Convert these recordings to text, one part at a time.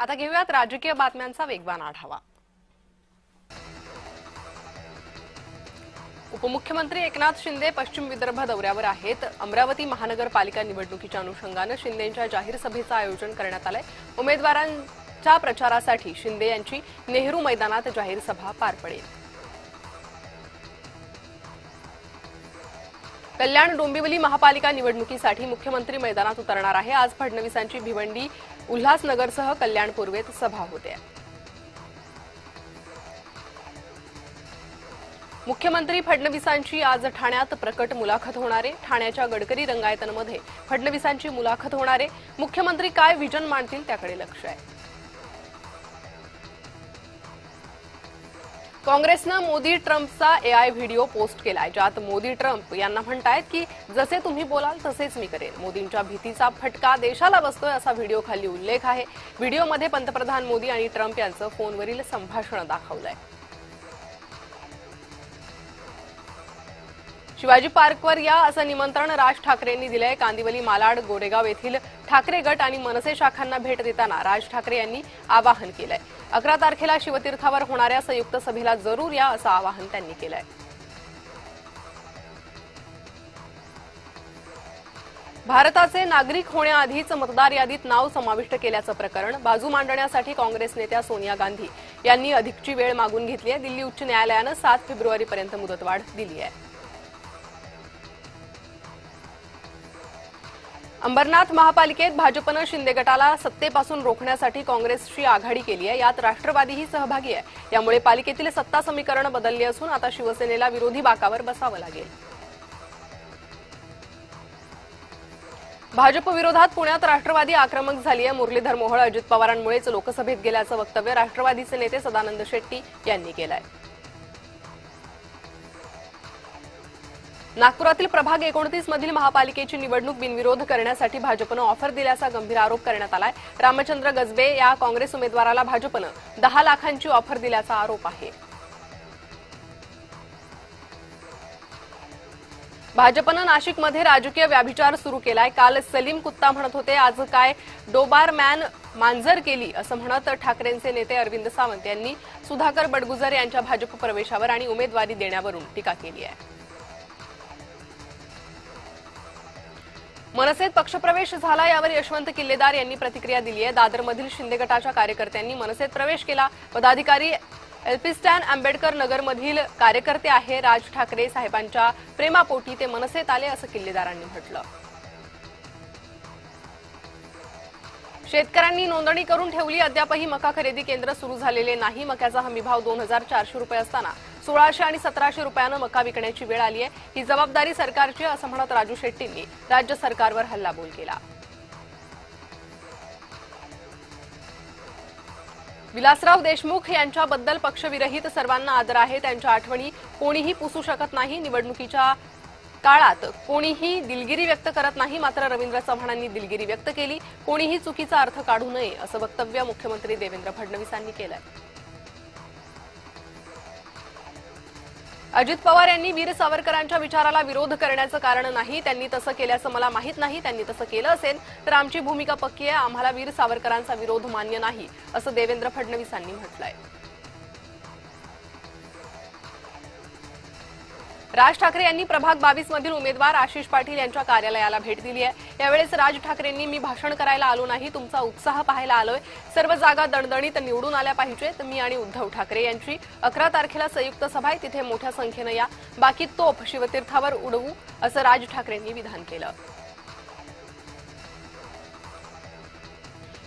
आता घेऊयात राजकीय बातम्यांचा वेगवान आढावा। उपमुख्यमंत्री एकनाथ शिंदे पश्चिम विदर्भ दौऱ्यावर आहेत। अमरावती महानगरपालिका निवडणुकीच्या अनुषंगाने शिंदेंच्या जाहीर सभेचं आयोजन करण्यात आलंय। उमेदवारांच्या प्रचारासाठी शिंदे यांची नेहरू मैदानात जाहीर सभा पार पडेल। कल्याण डोंबिवली महापालिका निवडणुकीसाठी मुख्यमंत्री मैदानात उतरणार आहे। आज फडणवीसांची भिवंडी उल्हासनगरसह कल्याण पूर्वेत सभा होते। मुख्यमंत्री फडणवीसांची आज ठाण्यात प्रकट मुलाखत होणार आहे। ठाण्याच्या गडकरी रंगायतनमध्ये फडणवीसांची मुलाखत होणार आहे। मुख्यमंत्री काय विजन मांडतील त्याकडे लक्ष आहे। काँग्रेसनं मोदी ट्रम्पचा एआय व्हिडिओ पोस्ट केलाय, ज्यात मोदी ट्रम्प यांना म्हणतायत की जसे तुम्ही बोलाल तसेच मी करेन। मोदींच्या भीतीचा फटका देशाला बसतोय असा व्हिडिओ खाली उल्लेख आहे। व्हिडिओमध्ये पंतप्रधान मोदी आणि ट्रम्प यांचं फोनवरील संभाषण दाखवलंय। शिवाजी पार्कवर या असं निमंत्रण राज ठाकरेंनी दिलंय। कांदिवली, मालाड, गोरेगाव येथील ठाकरे गट आणि मनसे शाखांना भेट देताना राज ठाकरे यांनी आवाहन केलंय। 11 तारखेला शिवतीर्थावर होणाऱ्या संयुक्त सभेला जरूर या असं आवाहन त्यांनी केलंय। भारताचे नागरिक होण्याआधीच मतदार यादीत नाव समाविष्ट केल्याचं प्रकरण बाजू मांडण्यासाठी काँग्रेस नेत्या सोनिया गांधी यांनी अधिकची वेळ मागून घेतली आहे। दिल्ली उच्च न्यायालयानं 7 फेब्रुवारीपर्यंत मुदतवाढ दिली आहे। अंबरनाथ महापालिकेत भाजपनं शिंदे गटाला सत्तेपासून रोखण्यासाठी काँग्रेसशी आघाडी केली आहे। यात राष्ट्रवादीही सहभागी आहे। यामुळे पालिकेतील सत्ता समीकरण बदलली असून आता शिवसेनेला विरोधी बाकावर बसावं लागेल। भाजप विरोधात पुण्यात राष्ट्रवादी आक्रमक झाली आहे। मुरलीधर मोहोळ अजित पवारांमुळेच लोकसभेत गेल्याचं वक्तव्य राष्ट्रवादीचे नेते सदानंद शेट्टी यांनी केलंय। नागपुरातील प्रभाग 29 मधील महापालिकेची निवडणूक बिनविरोध करण्यासाठी भाजपनं ऑफर दिल्याचा गंभीर आरोप करण्यात आलाय। रामचंद्र गजबे या काँग्रेस उमेदवाराला भाजपनं 10 लाखांची ऑफर दिल्याचा आरोप आहे। भाजपनं नाशिकमध्ये राजकीय व्याभिचार सुरू केलाय। काल सलीम कुत्ता म्हणत होते, आज काय डोबारमॅन मांजर केली असं म्हणत ठाकरेंचे नेते अरविंद सावंत यांनी सुधाकर बडगुजर यांच्या भाजप प्रवेशावर आणि उमेदवारी देण्यावरून टीका केली आहे। मनसेत पक्षप्रवेश झाला यावर यशवंत किल्लेदार यांनी प्रतिक्रिया दिली आहे। दादरमधील शिंदे गटाच्या कार्यकर्त्यांनी मनसेत प्रवेश केला। पदाधिकारी एल्फिस्टॅन आंबेडकर नगरमधील कार्यकर्ते आहे। राज ठाकरे साहेबांच्या प्रेमापोटी ते मनसेत आले असं किल्लेदारांनी म्हटलं। शेतकऱ्यांनी नोंदणी करून ठेवली, अद्यापही मका खरेदी केंद्र सुरू झालेले नाही। मक्याचा हमीभाव 2400 रुपये असताना 1600 आणि 1700 रुपयानं मका विकण्याची वेळ आली आहे। ही जबाबदारी सरकारची असं म्हणत राजू शेट्टींनी राज्य सरकारवर हल्लाबोल केला। विलासराव देशमुख यांच्याबद्दल पक्षविरहित सर्वांना आदर आहे। त्यांच्या आठवणी कोणीही पुसू शकत नाही। निवडणुकीच्या काळात कोणीही दिलगिरी व्यक्त करत नाही, मात्र रवींद्र चव्हाणांनी दिलगिरी व्यक्त केली। कोणीही चुकीचा अर्थ काढू नये असं वक्तव्य मुख्यमंत्री देवेंद्र फडणवीसांनी केलंय। अजित पवार यांनी वीर सावरकरांच्या विचाराला विरोध करण्याचं कारण नाही। त्यांनी तसं केल्याचं मला माहीत नाही। त्यांनी तसं केलं असेल तर आमची भूमिका पक्की आहे। आम्हाला वीर सावरकरांचा विरोध मान्य नाही असं देवेंद्र फडणवीसांनी म्हटलंय। राज ठाकरे यांनी प्रभाग 22 मधील उमेदवार आशिष पाटील यांच्या कार्यालयाला भेट दिली आहे। यावेळेस राज ठाकरेंनी मी भाषण करायला आलो नाही, तुमचा उत्साह पाहायला आलोय। सर्व जागा दणदणीत निवडून आल्या पाहिजेत। मी आणि उद्धव ठाकरे यांची 11 तारखेला संयुक्त सभा आहे, तिथे मोठ्या संख्येनं या। बाकी तोफ शिवतीर्थावर उडवू असं राज ठाकरेंनी विधान केलं।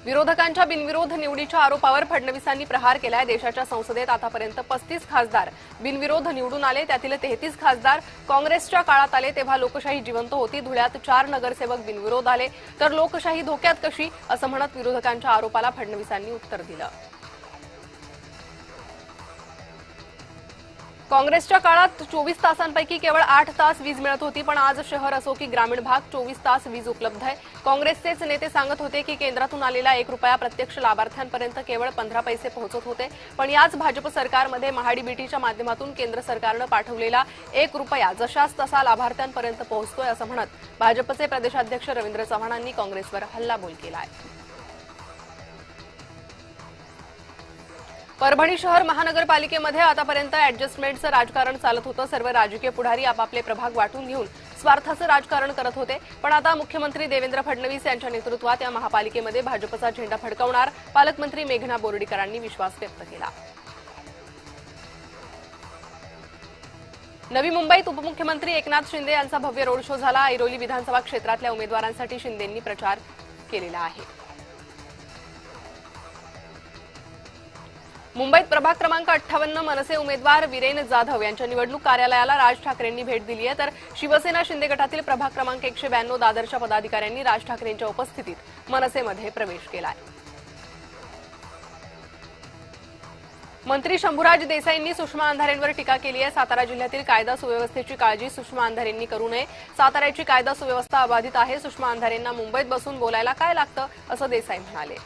विरोधकांच्या बिनविरोध निवडीच्या आरोपावर फडणवीसांनी प्रहार केलाय। देशाच्या संसदेत आतापर्यंत 35 खासदार बिनविरोध निवडून आले, त्यातील 33 खासदार काँग्रेसच्या काळात आले तेव्हा लोकशाही जिवंत होती। धुळ्यात 4 नगरसेवक बिनविरोध आले तर लोकशाही धोक्यात कशी असं म्हणत विरोधकांच्या आरोपाला फडणवीसांनी उत्तर दिलं। काँग्रेसच्या काळात 24 तासांपैकी केवळ 8 तास वीज मिळत होती, पण आज शहर असो की ग्रामीण भाग 24 तास वीज उपलब्ध आहे। काँग्रेसचेच नेते सांगत होते की केंद्रातून आलेला 1 रुपया प्रत्यक्ष लाभार्थ्यांपर्यंत केवळ 15 पैसे पोहोचत होते, पण याच भाजप सरकारमध्ये महाडीबीटीच्या माध्यमातून केंद्र सरकारनं पाठवलेला 1 रुपया जशास तसा लाभार्थ्यांपर्यंत पोहोचतोय असं म्हणत भाजपचे प्रदेशाध्यक्ष रवींद्र चव्हाणांनी काँग्रेसवर हल्लाबोल केला आहे। परभणी शहर महानगरपालिकेमध्ये आतापर्यंत ऍडजस्टमेंटचं राजकारण चालत होतं। सर्व राजकीय पुढारी आपापले प्रभाग वाटून घेऊन स्वार्थाचं राजकारण करत होते। पण आता मुख्यमंत्री देवेंद्र फडणवीस यांच्या नेतृत्वात या महापालिकेमध्ये भाजपचा झेंडा फडकवणार पालकमंत्री मेघना बोर्डीकरांनी विश्वास व्यक्त केला। नवी मुंबईत उपमुख्यमंत्री एकनाथ शिंदे यांचा भव्य रोड शो झाला। ऐरोली विधानसभा क्षेत्रातल्या उमेदवारांसाठी शिंदेंनी प्रचार केलेला आहे। मुंबईत प्रभाग क्रमांक 58 मनसे उमेदवार वीरेन जाधव यांच्या निवडणूक कार्यालयाला राज ठाकरेंनी भेट दिली आहे, तर शिवसेना शिंदे गटातील प्रभाग क्रमांक 192 दादरच्या पदाधिकाऱ्यांनी राज ठाकरेंच्या उपस्थितीत मनसेमध्ये प्रवेश केलाय। मंत्री शंभूराज देसाईंनी सुषमा अंधारेंवर टीका केली आहे। सातारा जिल्ह्यातील कायदा सुव्यवस्थेची काळजी सुषमा अंधारेंनी करू नये। साताऱ्याची कायदा सुव्यवस्था अबाधित आहे। सुषमा अंधारेंना मुंबईत बसून बोलायला काय लागतं, असं देसाई म्हणाले।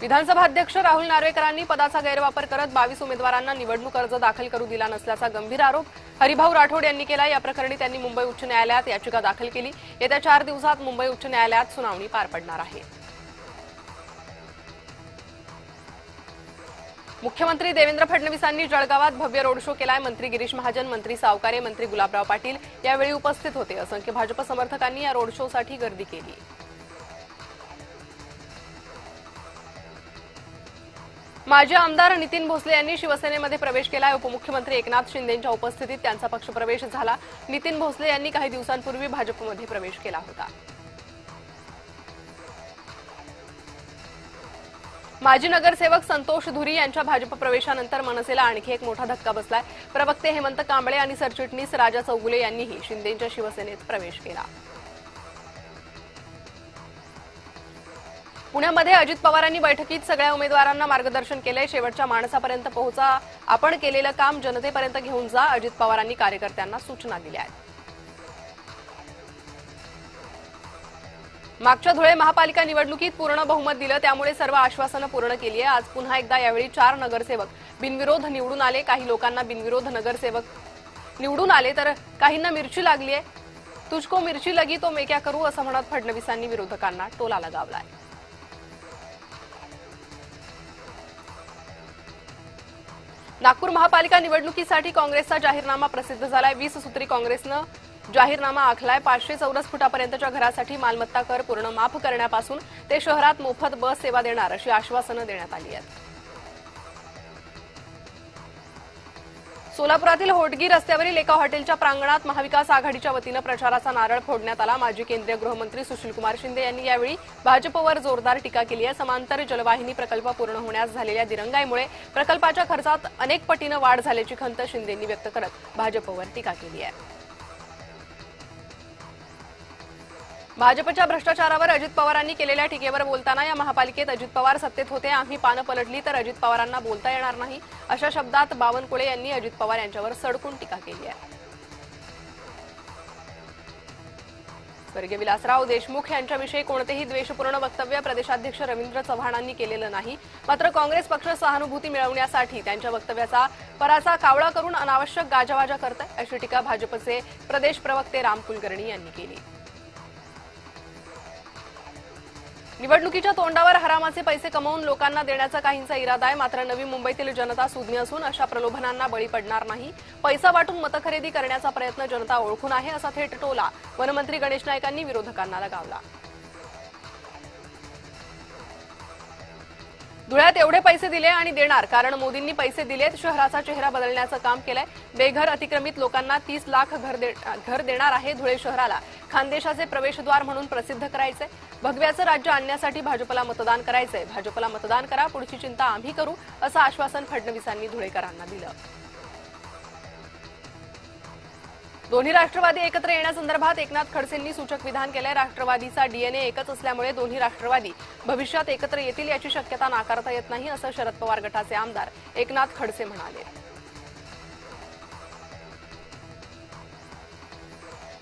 विधानसभा अध्यक्ष राहुल नार्वेकरांनी पदाचा गैरवापर करत 22 उमेदवारांना निवडणूक अर्ज दाखल करू दिला नसल्याचा गंभीर आरोप हरिभाऊ राठोड यांनी केला। या प्रकरणी त्यांनी मुंबई उच्च न्यायालयात याचिका दाखल केली। येत्या 4 दिवसात मुंबई उच्च न्यायालयात सुनावणी पार पडणार आहे। मुख्यमंत्री देवेंद्र फडणवीसांनी जळगावात भव्य रोड शो केलाय। मंत्री गिरीश महाजन, मंत्री सावकारे, मंत्री गुलाबराव पाटील यावेळी उपस्थित होते। असंख्य भाजप समर्थकांनी या रोड शोसाठी गर्दी केली। माजी आमदार नितीन भोसले यांनी शिवसेनेमध्ये प्रवेश केलाय। उपमुख्यमंत्री एकनाथ शिंदेंच्या उपस्थितीत त्यांचा पक्षप्रवेश झाला। नितीन भोसले यांनी काही दिवसांपूर्वी भाजपमध्ये प्रवेश केला होता। माजी नगरसेवक संतोष धुरी यांच्या भाजप प्रवेशानंतर मनसेला आणखी एक मोठा धक्का बसलाय। प्रवक्ते हेमंत कांबळे आणि सरचिटणीस राजा चौगुले यांनीही शिंदेंच्या शिवसेनेत प्रवेश केला। पुण्यामध्ये अजित पवारांनी बैठकीत सगळ्या उमेदवारांना मार्गदर्शन केलंय। शेवटच्या माणसापर्यंत पोहोचा, आपण केलेलं काम जनतेपर्यंत घेऊन जा, अजित पवारांनी कार्यकर्त्यांना सूचना दिल्या आहेत। मागच्या धुळे महापालिका निवडणुकीत पूर्ण बहुमत दिलं, त्यामुळे सर्व आश्वासनं पूर्ण केली आहे। आज पुन्हा एकदा यावेळी 4 नगरसेवक बिनविरोध निवडून आले। काही लोकांना बिनविरोध नगरसेवक निवडून आले तर काहींना मिरची लागली आहे। तुझको मिरची लगी तो मैं क्या करू, असं म्हणत फडणवीसांनी विरोधकांना टोला लगावलाय। नागपूर महापालिका निवडणुकीसाठी काँग्रेसचा जाहीरनामा प्रसिद्ध झालाय। 20 सूत्री काँग्रेसनं जाहीरनामा आखलाय। 500 चौरस फुटापर्यंतच्या घरासाठी मालमत्ता कर पूर्ण माफ करण्यापासून ते शहरात मोफत बस सेवा देणार अशी आश्वासनं देण्यात आली आहेत। सोलापुरातील होटगी रस्त्यावरील एका हॉटेलच्या प्रांगणात महाविकास आघाडीच्या वतीनं प्रचाराचा नारळ फोडण्यात आला। माजी केंद्रीय गृहमंत्री सुशीलकुमार शिंदे यांनी यावेळी भाजपवर जोरदार टीका केली आहे। समांतर जलवाहिनी प्रकल्प पूर्ण होण्यास झालेल्या दिरंगाईमुळे प्रकल्पाच्या खर्चात अनेक पटीनं वाढ झाल्याची खंत शिंदेंनी व्यक्त करत भाजपवर टीका केली आहे। भाजपच्या भ्रष्टाचारावर अजित पवारांनी केलेल्या टीकेवर बोलताना या महापालिकेत अजित पवार सत्तेत होते, आम्ही पानं पलटली तर अजित पवारांना बोलता येणार नाही, अशा शब्दात बावनकुळे यांनी अजित पवार यांच्यावर सडकून टीका केली आहे। स्वर्गीय विलासराव देशमुख यांच्याविषयी कोणतेही द्वेषपूर्ण वक्तव्य प्रदेशाध्यक्ष रवींद्र चव्हाणांनी केलेलं नाही। मात्र काँग्रेस पक्ष सहानुभूती मिळवण्यासाठी त्यांच्या वक्तव्याचा पराचा कावळा करून अनावश्यक गाजावाजा करत आहे, अशी टीका भाजपचे प्रदेश प्रवक्ते राम कुलकर्णी यांनी केली। निवडणुकीच्या तोंडावर हरामाचे पैसे कमवून लोकांना देण्याचा काहींचा इरादा आहे। मात्र नवी मुंबईतील जनता सुज्ञ असून अशा प्रलोभनांना बळी पडणार नाही। पैसा वाटून मतखरेदी करण्याचा प्रयत्न जनता ओळखून आहे, असा थेट टोला वनमंत्री गणेश नाईकांनी विरोधकांना लगावला। धुळ्यात एवढे पैसे दिले आणि देणार, कारण मोदींनी पैसे दिलेत, शहराचा चेहरा बदलण्याचं काम केलंय। बेघर अतिक्रमित लोकांना 30 लाख घर देणार आहे। धुळे शहराला खानदेशाचे प्रवेशद्वार म्हणून प्रसिद्ध करायचंय। भगव्याचं राज्य आणण्यासाठी भाजपला मतदान करायचंय। भाजपला मतदान करा, पुढची चिंता आम्ही करू, असं आश्वासन फडणवीसांनी धुळेकरांना दिलं। दोन्ही राष्ट्रवादी एकत्र येण्यासंदर्भात एकनाथ खडसेंनी सूचक विधान केलंय। राष्ट्रवादीचा डीएनए एकच असल्यामुळे दोन्ही राष्ट्रवादी भविष्यात एकत्र येतील याची शक्यता नाकारता येत नाही, असं शरद पवार गटाचे आमदार एकनाथ खडसे म्हणाले।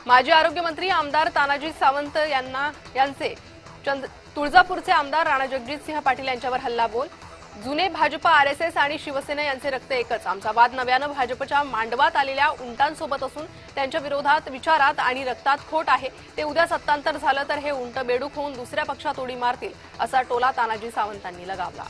माजी आरोग्यमंत्री आमदार तानाजी सावंत यांचे तुळजापूरचे आमदार राणा जगजितसिंह पाटील यांच्यावर हल्लाबोल। जुने भाजप, आरएसएस आणि शिवसेना यांचे रक्त एकच. आमचा वाद नव्यानं भाजपच्या मांडवात आलेल्या उंटांसोबत असून त्यांच्या विरोधात विचारात आणि रक्तात खोट आहे. ते उद्या सत्तांतर झालं तर हे उंट बेडूक होऊन दुसऱ्या पक्षात उडी मारतील, असा टोला तानाजी सावंतांनी लगावला.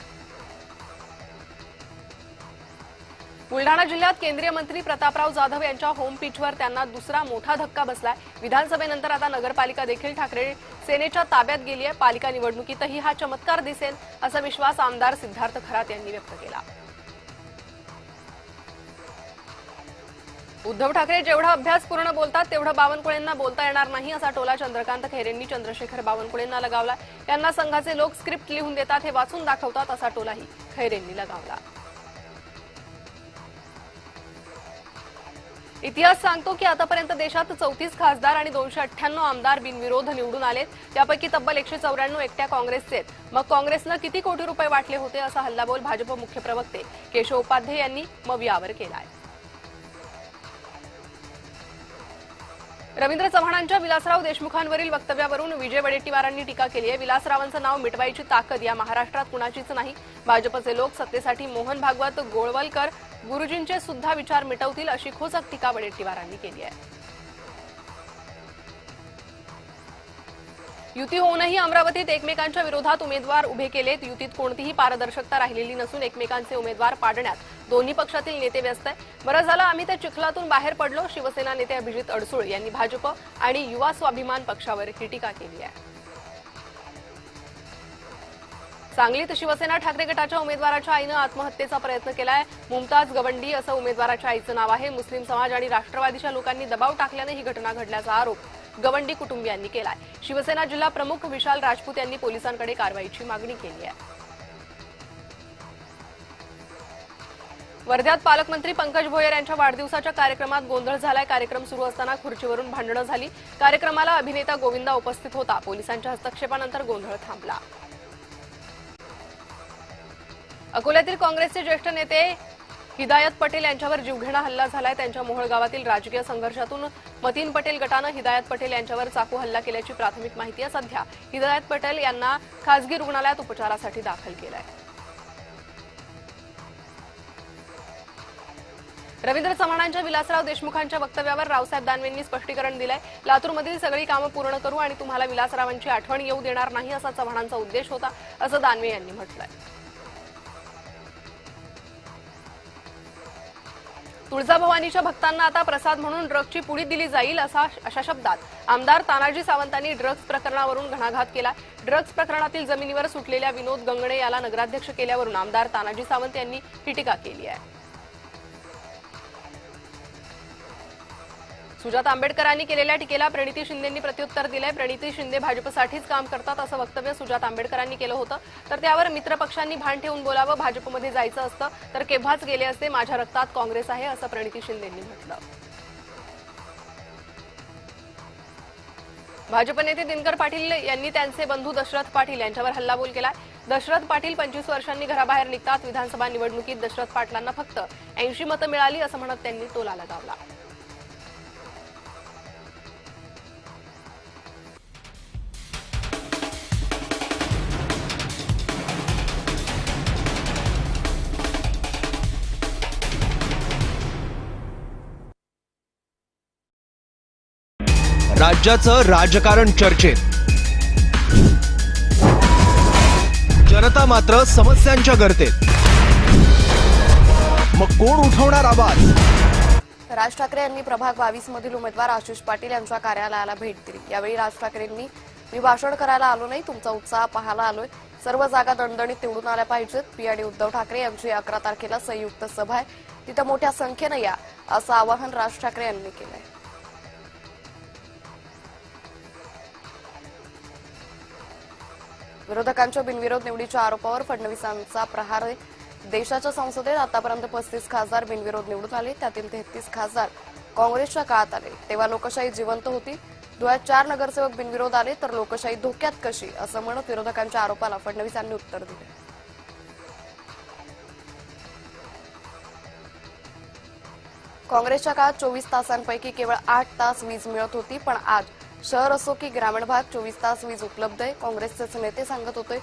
बुलढाणा जिल्ह्यात केंद्रीय मंत्री प्रतापराव जाधव यांच्या होम पिचवर त्यांना दुसरा मोठा धक्का बसलाय. विधानसभेनंतर आता नगरपालिका देखील ठाकरे सेनेच्या ताब्यात गेली आहे. पालिका निवडणुकीतही हा चमत्कार दिसेल, असा विश्वास आमदार सिद्धार्थ खरात यांनी व्यक्त केला. उद्धव ठाकरे जेवढा अभ्यास पूर्ण बोलतात तेवढं बावनकुळेंना बोलता येणार नाही, असा टोला चंद्रकांत खैरेंनी चंद्रशेखर बावनकुळेंना लगावला. त्यांना संघाचे लोक स्क्रिप्ट लिहून देतात, हे वाचून दाखवतात, असा टोलाही खैरेंनी लगावला. इतिहास सांगतो की आतापर्यंत देशात 34 खासदार आणि 298 आमदार बिनविरोध निवडून आलेत. त्यापैकी तब्बल 194 एकट्या काँग्रेसचे आहेत. मग काँग्रेसनं किती कोटी रुपये वाटले होते, असा हल्लाबोल भाजप मुख्य प्रवक्ते केशव उपाध्ये यांनी मवियावर केलाय. रवींद्र चव्हाणांच्या विलासराव देशमुखांवरील वक्तव्यावरून विजय वडेट्टीवारांनी टीका केली आहे. विलासरावांचं नाव मिटवायची ताकद या महाराष्ट्रात कुणाचीच नाही. भाजपचे लोक सत्तेसाठी मोहन भागवत, गोळवलकर, गुरुजींचे सुद्धा विचार मिटवतील, अशी खोचक टीका वडेट्टीवारांनी केली आहे. युती होऊनही अमरावतीत एकमेकांच्या विरोधात उमेदवार उभे केलेत. युतीत कोणतीही पारदर्शकता राहिलेली नसून एकमेकांचे उमेदवार पाडण्यात दोन्ही पक्षातील नेते व्यस्त आहेत. बरं झालं आम्ही त्या चिखलातून बाहेर पडलो. शिवसेना नेते अभिजित अडसूळ यांनी भाजप आणि युवा स्वाभिमान पक्षावर ही टीका केली आहे. सांगलीत शिवसेना ठाकरे गटाच्या उमेदवाराच्या आईनं आत्महत्येचा प्रयत्न केलाय. मुमताज गवंडी असं उमेदवाराच्या आईचं नाव आहे. मुस्लिम समाज आणि राष्ट्रवादीच्या लोकांनी दबाव टाकल्याने ही घटना घडल्याचा आरोप गवंडी कुटुंबियांनी केलाय. शिवसेना जिल्हा प्रमुख विशाल राजपूत यांनी पोलिसांकडे कारवाईची मागणी केली आहे. वर्ध्यात पालकमंत्री पंकज भोयर यांच्या वाढदिवसाच्या कार्यक्रमात गोंधळ झालाय. कार्यक्रम सुरू असताना खुर्चीवरून भांडणं झाली. कार्यक्रमाला अभिनेता गोविंदा उपस्थित होता. पोलिसांच्या हस्तक्षेपानंतर गोंधळ थांबला. अकोल्यातील काँग्रेसचे ज्येष्ठ नेते हिदायत पटेल यांच्यावर जीवघेणा हल्ला झालाय. त्यांच्या मोहोळ गावातील राजकीय संघर्षातून मतीन पटेल गटानं हिदायत पटेल यांच्यावर चाकू हल्ला केल्याची प्राथमिक माहिती आहे. सध्या हिदायत पटेल यांना खासगी रुग्णालयात उपचारासाठी दाखल केलंय. रवींद्र चव्हाणांच्या विलासराव देशमुखांच्या वक्तव्यावर रावसाहेब दानवेंनी स्पष्टीकरण दिलंय. लातूरमधील सगळी कामं पूर्ण करू आणि तुम्हाला विलासरावांची आठवण येऊ देणार नाही, असा चव्हाणांचा उद्देश होता, असं दानवे यांनी म्हटलंय. तुळजाभवानीच्या भक्तांना आता प्रसाद म्हणून ड्रग्जची पुडी दिली जाईल, अशा शब्दात आमदार तानाजी सावंतांनी ड्रग्ज प्रकरणावरून घणाघात केला. ड्रग्ज प्रकरणातील जमिनीवर सुटलेल्या विनोद गंगणे याला नगराध्यक्ष केल्यावरून आमदार तानाजी सावंत यांनी ही टीका केली आहे. सुजाता आंबेडकरांनी केलेल्या टीकेला प्रणिती शिंदेंनी प्रत्युत्तर दिलंय. प्रणिती शिंदे भाजपसाठीच काम करतात, असं वक्तव्य सुजाता आंबेडकरांनी केलं होतं. तर त्यावर मित्रपक्षांनी भान ठेवून बोलावं. भाजपमध्ये जायचं असतं तर केव्हाच गेले असते. माझ्या रक्तात काँग्रेस आहे, असं प्रणिती शिंदेंनी म्हटलं. भाजप नेते दिनकर पाटील यांनी त्यांचे बंधू दशरथ पाटील यांच्यावर हल्लाबोल केलाय. दशरथ पाटील 25 वर्षांनी घराबाहेर निघतात. विधानसभा निवडणुकीत दशरथ पाटलांना फक्त 80 मतं मिळाली, असं म्हणत त्यांनी टोला लगावला. राज्याचं राजकारण चर्चेत, जनता मात्र समस्यांच्या गर्तेत. मग कोण उठवणार आवाज? राज ठाकरे यांनी प्रभाग 22 मधील उमेदवार आशिष पाटील यांच्या कार्यालयाला भेट दिली. यावेळी राज ठाकरेंनी मी भाषण करायला आलो नाही, तुमचा उत्साह पाहायला आलोय. सर्व जागा दणदणीत निवडून आल्या पाहिजेत. पी आणि उद्धव ठाकरे यांची 11 तारखेला संयुक्त सभा आहे, तिथं मोठ्या संख्येनं या, असं आवाहन राज ठाकरे यांनी केलंय. विरोधकांच्या बिनविरोध निवडीच्या आरोपावर फडणवीसांचा प्रहार आहे. देशाच्या संसदेत आतापर्यंत 35 खासदार बिनविरोध निवडून आले, त्यातील 33 खासदार काँग्रेसच्या काळात आले, तेव्हा लोकशाही जिवंत होती. धुळ्यात 4 नगरसेवक बिनविरोध आले तर लोकशाही धोक्यात कशी, असं म्हणत विरोधकांच्या आरोपाला फडणवीसांनी उत्तर दिले. काँग्रेसच्या काळात 24 तासांपैकी केवळ 8 तास वीज मिळत होती, पण आज शहर असो की ग्रामीण भाग 24 तास वीज उपलब्ध आहे. काँग्रेसचे नेते सांगत होते